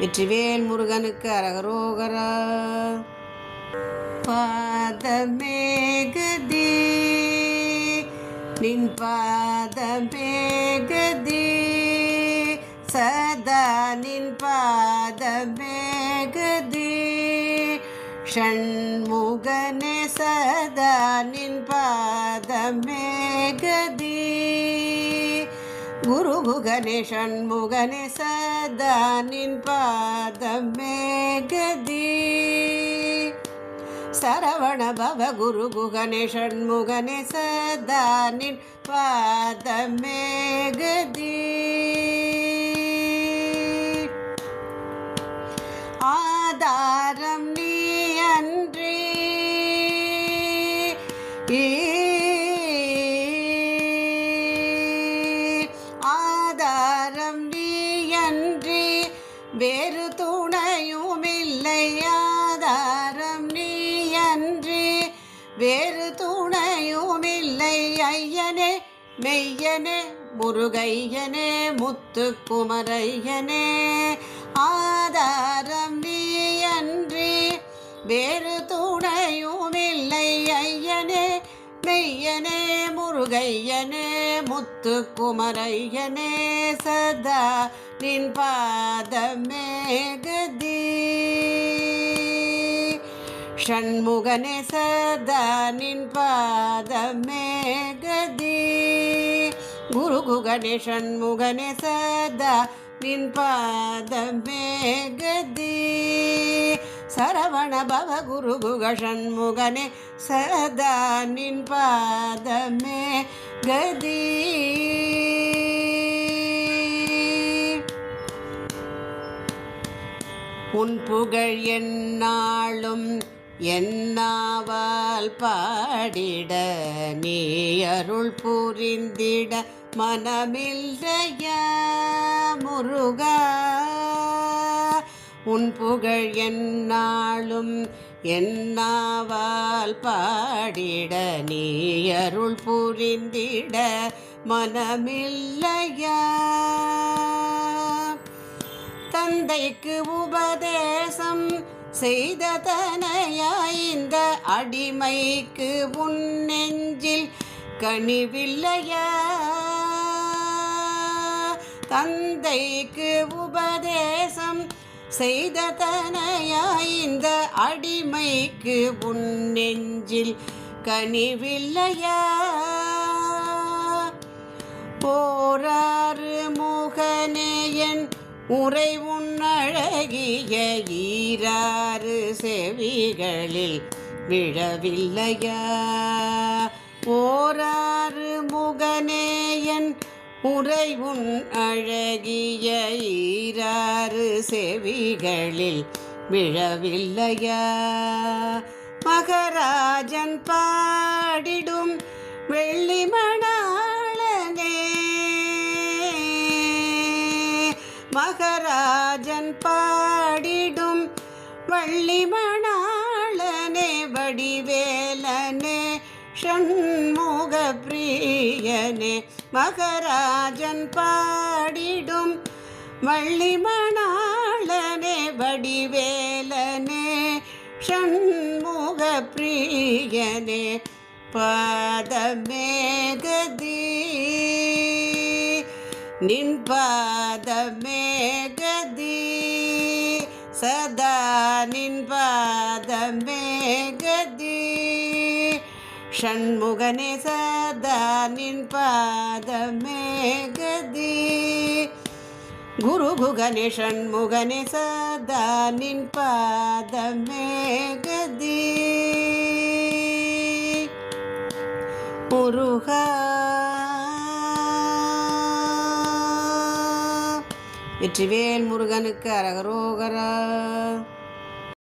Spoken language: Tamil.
வெற்றிவேல் முருகனுக்கு அரகரோகரா. பாதமேகதி நின் பாதமேகதி சதா நின் பாதமேகதி ஷண்முகனே சதா நின் பாதமேகதி குருகுகனே ஷண்முகனே சதா நின் பாதமேகதி சரவண பவ குருகுகனே ஷண்முகனே சதா நின் பாதமேகதி ஆதாரம் நீ அன்றி ஆதாரம் நீ அன்றி வேறு துணையுமில்லை ஆதாரம் நீ அன்றி வேறு துணையுமில்லை ஐயனே மெய்யனே முருகையனே முத்துக்குமரையனே ஆதாரம் நீ அன்றி வேறு துணையுமில்லை ஐயனே மெய்யனே முருகையனே முத்துக்குமரையனே சதா நின் பாதமேகதி ஷண்முகனே சதா நின் பாதமேகதி குருகுகனே ஷண்முகனே சதா நின் பாதமேகதி சரவண பவ குருகுக ஷண்முகனே சதா நின் பாதமேகதி உன் புகழ் எந்நாளும் என்னாவால் பாடிட நீ அருள் புரிந்திட மனமில்லையா முருகா உன் புகழ் எந்நாளும் என்னாவால் பாடிட நீ அருள் புரிந்திட மனமில்லையா தந்தைக்கு உபதேசம் செய்த தனையாய் இந்த அடிமைக்கு உன் நெஞ்சில் கனிவில்லையா தந்தைக்கு உபதேசம் செய்த தனையாய் இந்த அடிமைக்கு உன் நெஞ்சில் கனிவில்லையா போராறு முகனேயன் உரை உன்னழகிய ஈராறு செவிகளில் விழவில்லையா ஓராறு முகனேயன் உரை உன் அழகிய ஈராறு செவிகளில் விழவில்லையா மகராஜன் பாடிடும் வெள்ளி மணாளனே மகராஜன் பாடிடும் வள்ளி மணாளனே வடிவேலனே ஷண்முக பிரியனே மகராஜன் பாடிடும் வள்ளி மணாளனே வடிவேலனே ஷண்முக பிரியனே பாதமேகதி நின் பாதமேகதி சதா நின் பாதமேகதி ஷண்முகனே சதா நின் பாதமேகதி குருகுகனே ஷண்முகனே சதா நின் பாதமேகதி முருகா வெற்றிவேல் முருகனுக்கு அரகரோகரா.